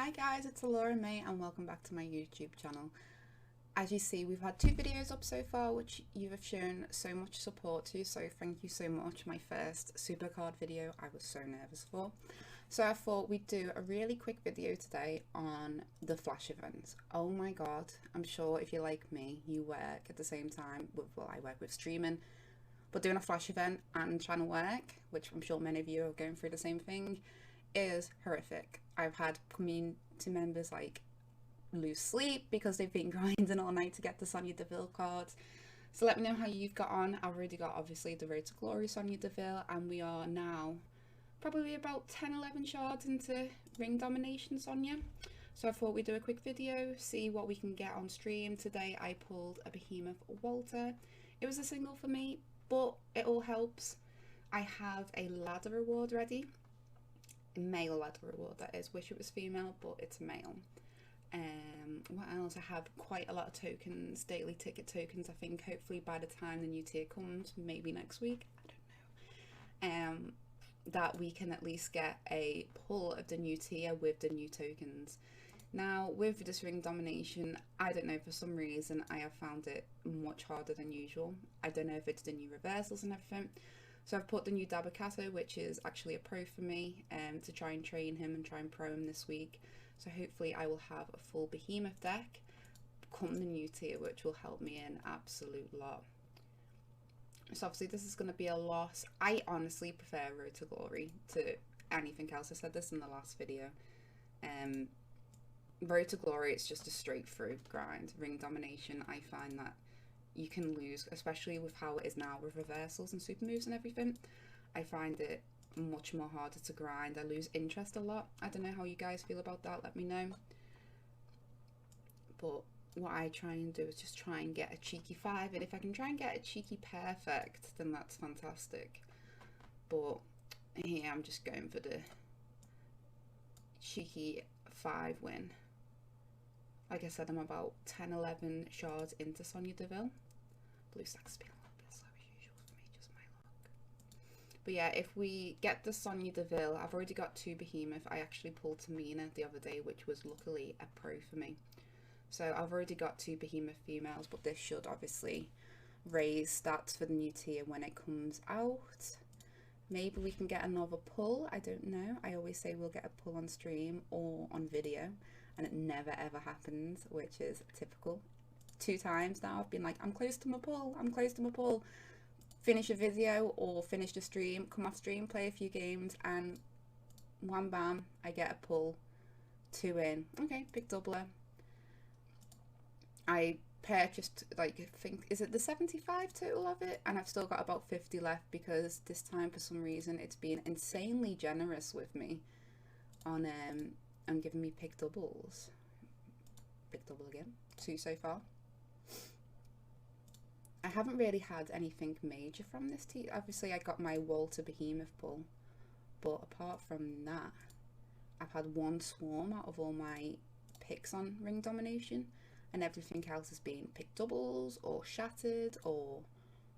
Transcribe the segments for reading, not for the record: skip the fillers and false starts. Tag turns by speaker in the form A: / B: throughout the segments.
A: Hi guys, it's Elora-Mae and welcome back to my YouTube channel. As you see, we've had 2 videos up so far which you have shown so much support to, so thank you so much. My first SuperCard video I was so nervous for. So I thought we'd do a really quick video today on the Flash event. Oh my god, I'm sure if you're like me, you work at the same time with, well, I work with streaming, but doing a Flash event and trying to work, which I'm sure many of you are going through the same thing, is horrific. I've had community members like lose sleep because they've been grinding all night to get the Sonya Deville cards. So let me know how you've got on. I've already got obviously the Road to Glory Sonya Deville, and we are now probably about 10-11 shards into ring domination Sonya. So I thought we'd do a quick video, see what we can get on stream. Today I pulled a Behemoth Walter. It was a single for me, but it all helps. I have a ladder reward ready. Male ladder reward, that is. Wish it was female, but it's male. What else? I have quite a lot of tokens, daily ticket tokens. I think hopefully by the time the new tier comes, maybe next week, I don't know, that we can at least get a pull of the new tier with the new tokens. Now with this ring domination, I don't know, for some reason I have found it much harder than usual. I don't know if it's the new reversals and everything. So I've put the new Dabakato, which is actually a pro for me, to try and train him and try and pro him this week. So hopefully I will have a full Behemoth deck come the new tier, which will help me an absolute lot. So obviously this is going to be a loss. I honestly prefer Road to Glory to anything else. I said this in the last video. Road to Glory, it's just a straight through grind. Ring domination, I find that you can lose, especially with how it is now with reversals and super moves and everything. I find it much more harder to grind. I lose interest a lot. I don't know how you guys feel about that, let me know. But what I try and do is just try and get a cheeky 5, and if I can try and get a cheeky perfect, then that's fantastic. But here I'm just going for the cheeky 5 win. Like I said, I'm about 10-11 shards into Sonya Deville. Blue stack's been a little bit slow as usual for me, just my luck. But yeah, if we get the Sonya Deville, I've already got 2 Behemoth. I actually pulled Tamina the other day, which was luckily a pro for me. So I've already got 2 Behemoth females, but this should obviously raise stats for the new tier when it comes out. Maybe we can get another pull, I don't know. I always say we'll get a pull on stream or on video, and it never ever happens, which is typical. 2 times now I've been like, I'm close to my pull, I'm close to my pull. Finish a video or finish the stream, come off stream, play a few games, and wham bam, I get a pull. 2 in. Okay, big doubler. I purchased, like, I think, is it the 75 total of it? And I've still got about 50 left because this time for some reason it's been insanely generous with me on giving me pick doubles. Big double again. 2 so far. I haven't really had anything major from this team. Obviously I got my Walter Behemoth pull, but apart from that, I've had 1 swarm out of all my picks on ring domination, and everything else has been pick doubles or shattered, or,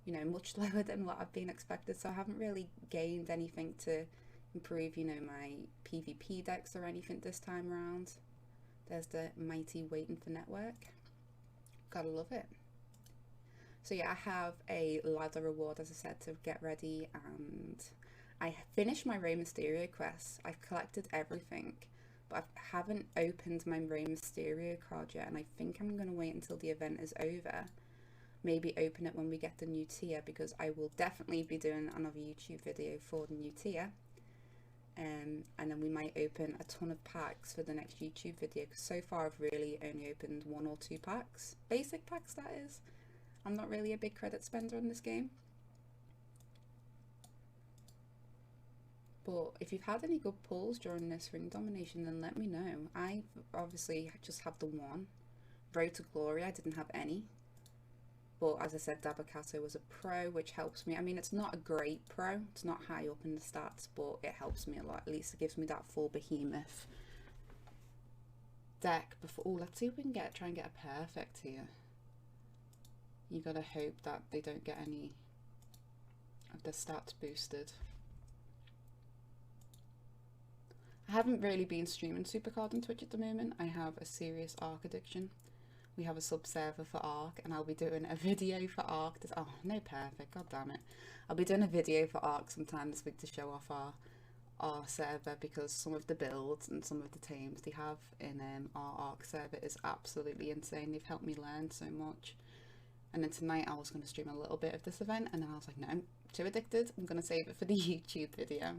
A: you know, much lower than what I've been expected. So I haven't really gained anything to improve, you know, my PvP decks or anything this time around. There's the mighty waiting for network. Gotta love it. So yeah, I have a ladder reward, as I said, to get ready, and I finished my Rey Mysterio quest. I've collected everything, but I haven't opened my Rey Mysterio card yet, and I think I'm going to wait until the event is over. Maybe open it when we get the new tier, because I will definitely be doing another YouTube video for the new tier. And then we might open a ton of packs for the next YouTube video, because so far I've really only opened 1 or 2 packs. Basic packs, that is. I'm not really a big credit spender on this game. But if you've had any good pulls during this ring domination, then let me know. I obviously just have the 1. Road to Glory, I didn't have any. But as I said, Dabakato was a pro, which helps me. I mean, it's not a great pro. It's not high up in the stats, but it helps me a lot. At least it gives me that full Behemoth deck before. Oh, let's see if we can try and get a perfect here. You gotta hope that they don't get any of the stats boosted. I I haven't really been streaming SuperCard on Twitch at the moment. I have a serious Arc addiction. We have a sub server for Arc, and I'll be doing a video for Arc. Oh, no, perfect. God damn it. I'll be doing a video for Arc sometime this week to show off our server, because some of the builds and some of the teams they have in our Arc server is absolutely insane. They've helped me learn so much. And then tonight I was going to stream a little bit of this event, and then I was like, no, I'm too addicted. I'm going to save it for the YouTube video.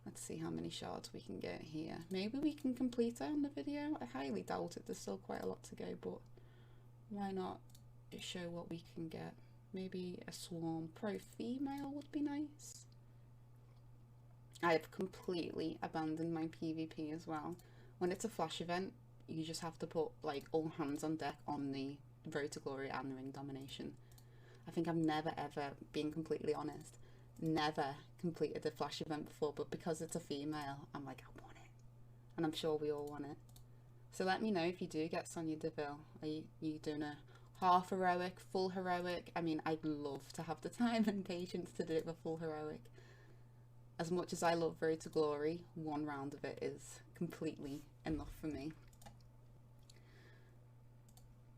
A: Let's see how many shards we can get here. Maybe we can complete it on the video. I highly doubt it. There's still quite a lot to go, but why not show what we can get? Maybe a Swarm Pro female would be nice. I have completely abandoned my PvP as well. When it's a Flash event, you just have to put like all hands on deck on the Road to Glory and the Ring Domination. I think I've never ever, being completely honest, never completed a Flash event before, but because it's a female, I'm like, I want it. And I'm sure we all want it. So let me know if you do get Sonya Deville. Are you doing a half heroic, full heroic? I mean, I'd love to have the time and patience to do it with full heroic. As much as I love Road to Glory, one round of it is completely enough for me.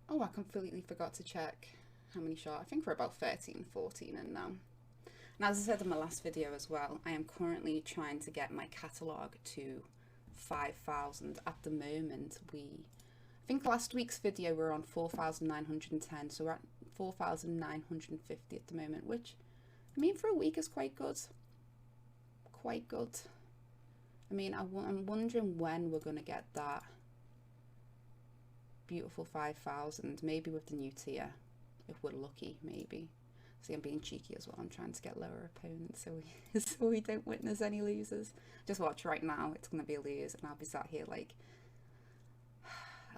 A: Oh, I completely forgot to check how many shards. I think we're about 13, 14 in now. And as I said in my last video as well, I am currently trying to get my catalogue to 5,000 at the moment. I think last week's video we were on 4,910, so we're at 4,950 at the moment, which, I mean, for a week is quite good. Quite good. I mean, I'm wondering when we're going to get that beautiful 5,000, maybe with the new tier, if we're lucky, maybe. See, I'm being cheeky as well. I'm trying to get lower opponents so we don't witness any losers. Just watch right now. It's going to be a lose, and I'll be sat here like,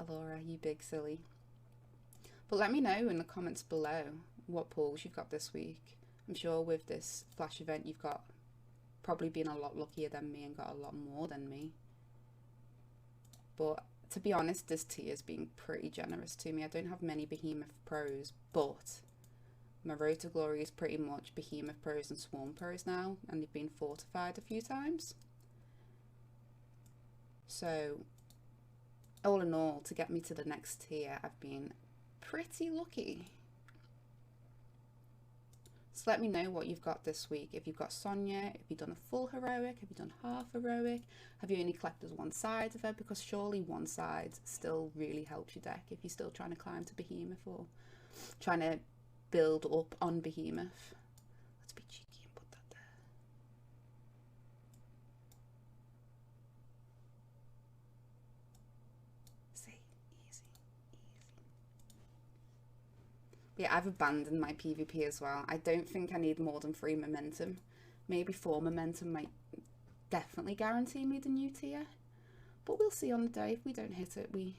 A: Elora, you big silly. But let me know in the comments below what pulls you've got this week. I'm sure with this Flash event, you've got probably been a lot luckier than me and got a lot more than me. But to be honest, this tier has been pretty generous to me. I don't have many Behemoth Pros, but my Road to Glory is pretty much Behemoth Pros and Swarm Pros now, and they've been fortified a few times. So, all in all, to get me to the next tier, I've been pretty lucky. So let me know what you've got this week. If you've got Sonya, if you've done a full heroic, have you done half heroic, have you only collected one side of it? Because surely one side still really helps your deck if you're still trying to climb to Behemoth or trying to build up on Behemoth. Let's be cheeky and put that there. See, easy. Yeah, I've abandoned my PvP as well. I don't think I need more than 3 momentum. Maybe 4 momentum might definitely guarantee me the new tier. But we'll see on the day. If we don't hit it, we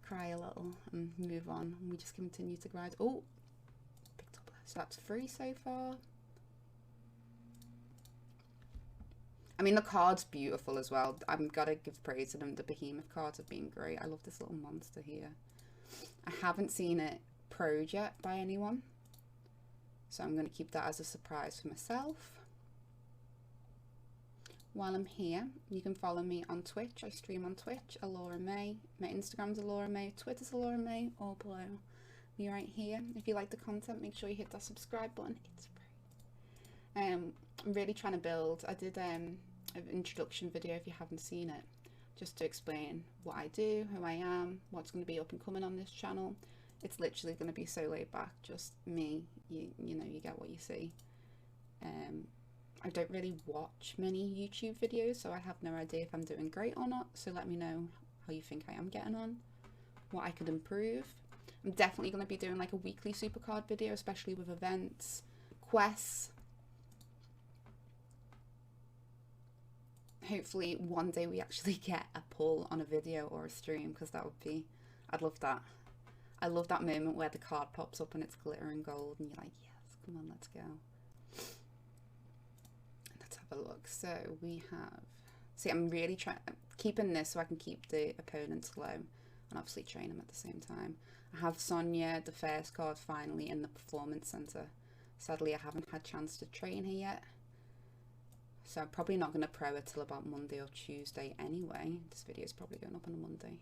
A: cry a little and move on. And we just continue to grind. Oh, picked up. So that's 3 so far. I mean, the card's beautiful as well. I've got to give praise to them. The Behemoth cards have been great. I love this little monster here. I haven't seen it pro'd yet by anyone, so I'm going to keep that as a surprise for myself. While I'm here, you can follow me on Twitch. I stream on Twitch, Elora-Mae. My Instagram's Elora-Mae, Twitter's Elora-Mae, all below me right here. If you like the content, make sure you hit that subscribe button. It's free. I'm really trying to build. I did an introduction video, if you haven't seen it, just to explain what I do, who I am, what's going to be up and coming on this channel. It's literally going to be so laid back, just me. You know, you get what you see. I don't really watch many YouTube videos, so I have no idea if I'm doing great or not. So let me know how you think I am getting on, what I could improve. I'm definitely going to be doing like a weekly SuperCard video, especially with events, quests. Hopefully one day we actually get a pull on a video or a stream, because that would be, I'd love that. I love that moment where the card pops up and it's glittering gold and you're like, yes, come on, let's go. Let's have a look. So we have, see, I'm really trying, keeping this so I can keep the opponents low and obviously train them at the same time. I have Sonya, the first card, finally in the Performance Center. Sadly, I haven't had a chance to train her yet. So I'm probably not going to pro it till about Monday or Tuesday anyway. This video is probably going up on a Monday.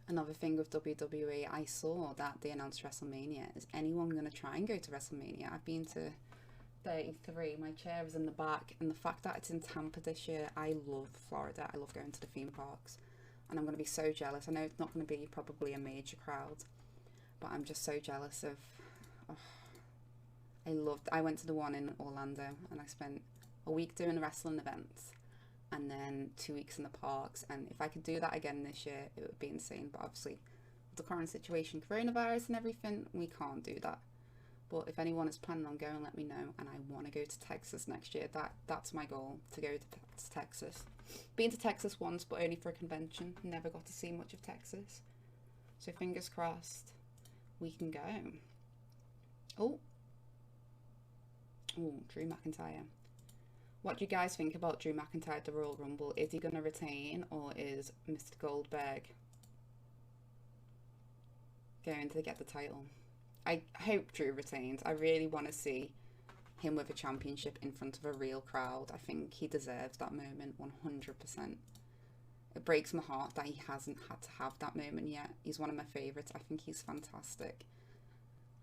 A: Another thing with WWE, I saw that they announced WrestleMania. Is anyone going to try and go to WrestleMania? I've been to 33. My chair is in the back, and the fact that it's in Tampa this year, I love Florida. I love going to the theme parks, and I'm going to be so jealous. I know it's not going to be probably a major crowd, but I'm just so jealous of... Oh, I went to the one in Orlando, and I spent a week doing wrestling events, and then 2 weeks in the parks. And if I could do that again this year, it would be insane. But obviously, with the current situation, coronavirus and everything, we can't do that. But if anyone is planning on going, let me know. And I want to go to Texas next year. That's my goal, to go to Texas. Been to Texas once, but only for a convention. Never got to see much of Texas. So fingers crossed, we can go. Oh, Drew McIntyre. What do you guys think about Drew McIntyre at the Royal Rumble? Is he going to retain, or is Mr. Goldberg going to get the title? I hope Drew retains. I really want to see him with a championship in front of a real crowd. I think he deserves that moment 100%. It breaks my heart that he hasn't had to have that moment yet. He's one of my favourites. I think he's fantastic.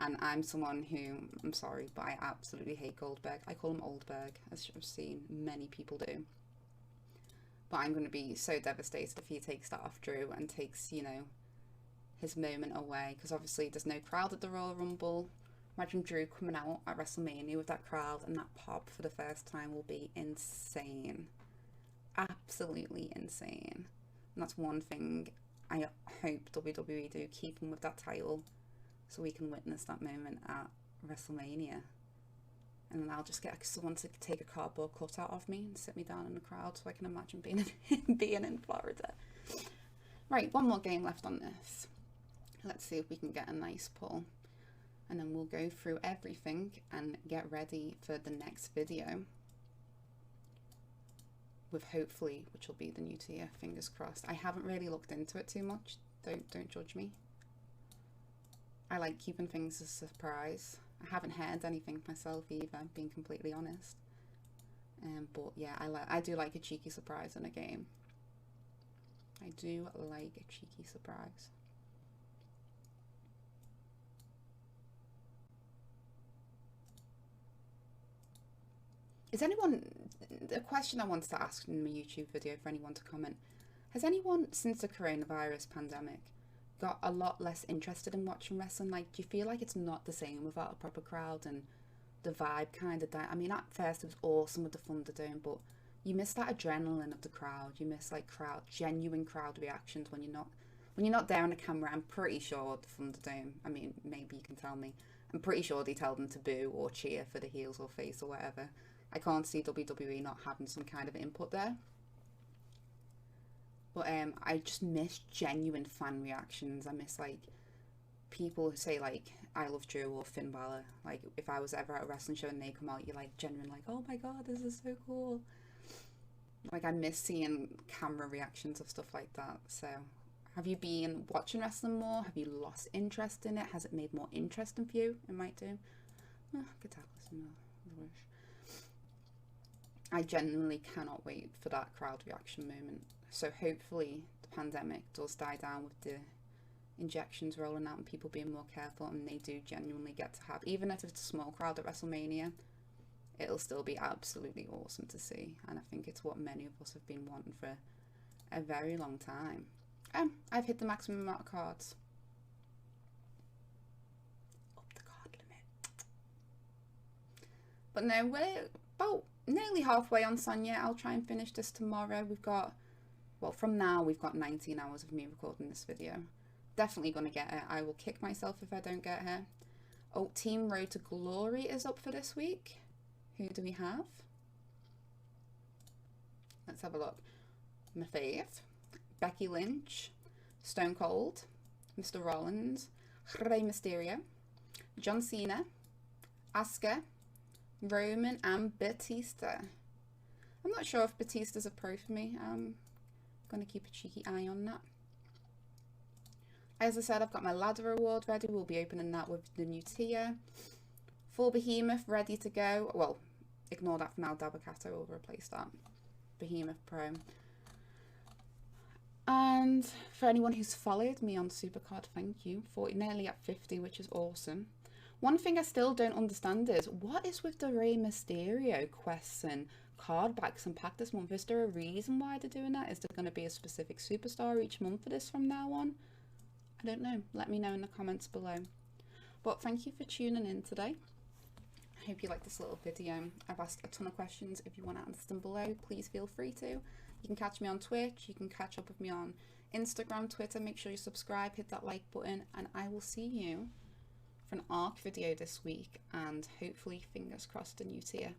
A: And I'm someone who, I'm sorry, but I absolutely hate Goldberg. I call him Oldberg, as I've seen many people do. But I'm going to be so devastated if he takes that off Drew and takes, you know, his moment away. Because obviously there's no crowd at the Royal Rumble. Imagine Drew coming out at WrestleMania with that crowd, and that pop for the first time will be insane. Absolutely insane. And that's one thing I hope WWE do, keep him with that title, so we can witness that moment at WrestleMania. And then I'll just get someone to take a cardboard cutout of me and sit me down in the crowd, so I can imagine being in Florida. Right, one more game left on this. Let's see if we can get a nice pull. And then we'll go through everything and get ready for the next video. With hopefully, which will be the new tier, fingers crossed. I haven't really looked into it too much. Don't judge me. I like keeping things a surprise. I haven't heard anything myself either, being completely honest. But yeah, I do like a cheeky surprise in a game. I do like a cheeky surprise. Is anyone, a question I wanted to ask in my YouTube video for anyone to comment, has anyone since the coronavirus pandemic got a lot less interested in watching wrestling? Like, do you feel like it's not the same without a proper crowd, and the vibe kind of died? I mean, at first it was awesome with the Thunderdome, but you miss that adrenaline of the crowd. You miss like genuine crowd reactions when you're not there on the camera. I'm pretty sure the Thunderdome, I mean, maybe you can tell me, I'm pretty sure they tell them to boo or cheer for the heels or face or whatever. I can't see WWE not having some kind of input there. But I just miss genuine fan reactions. I miss like people who say like I love Drew or Finn Balor. Like if I was ever at a wrestling show and they come out, you're like genuine, like, oh my god, this is so cool. Like I miss seeing camera reactions of stuff like that. So have you been watching wrestling more? Have you lost interest in it? Has it made more interesting for you? It might do. Good talk, listen. I genuinely cannot wait for that crowd reaction moment. So hopefully the pandemic does die down with the injections rolling out and people being more careful, and they do genuinely get to have, even if it's a small crowd at WrestleMania, it'll still be absolutely awesome to see. And I think it's what many of us have been wanting for a very long time. I've hit the maximum amount of cards. Up the card limit. But no, we're about nearly halfway on Sonya. I'll try and finish this tomorrow. We've got, well, from now we've got 19 hours of me recording this video. Definitely gonna get her. I will kick myself if I don't get her. Oh, Team Road to Glory is up for this week. Who do we have? Let's have a look. My fave, Becky Lynch, Stone Cold, Mr. Rollins, Rey Mysterio, John Cena, Asuka, Roman, and Batista. I'm not sure if Batista's a pro for me. I'm going to keep a cheeky eye on that. As I said, I've got my ladder award ready. We'll be opening that with the new tier. Full Behemoth ready to go. Well, ignore that for now. Dabakato will replace that. Behemoth Pro. And for anyone who's followed me on SuperCard, thank you. 40, nearly at 50, which is awesome. One thing I still don't understand is, what is with the Rey Mysterio quests and card backs and pack this month? Is there a reason why they're doing that? Is there going to be a specific superstar each month for this from now on? I don't know. Let me know in the comments below. But thank you for tuning in today. I hope you liked this little video. I've asked a ton of questions. If you want to answer them below, please feel free to. You can catch me on Twitch. You can catch up with me on Instagram, Twitter. Make sure you subscribe, hit that like button, and I will see you for an ARC video this week, and hopefully, fingers crossed, a new tier.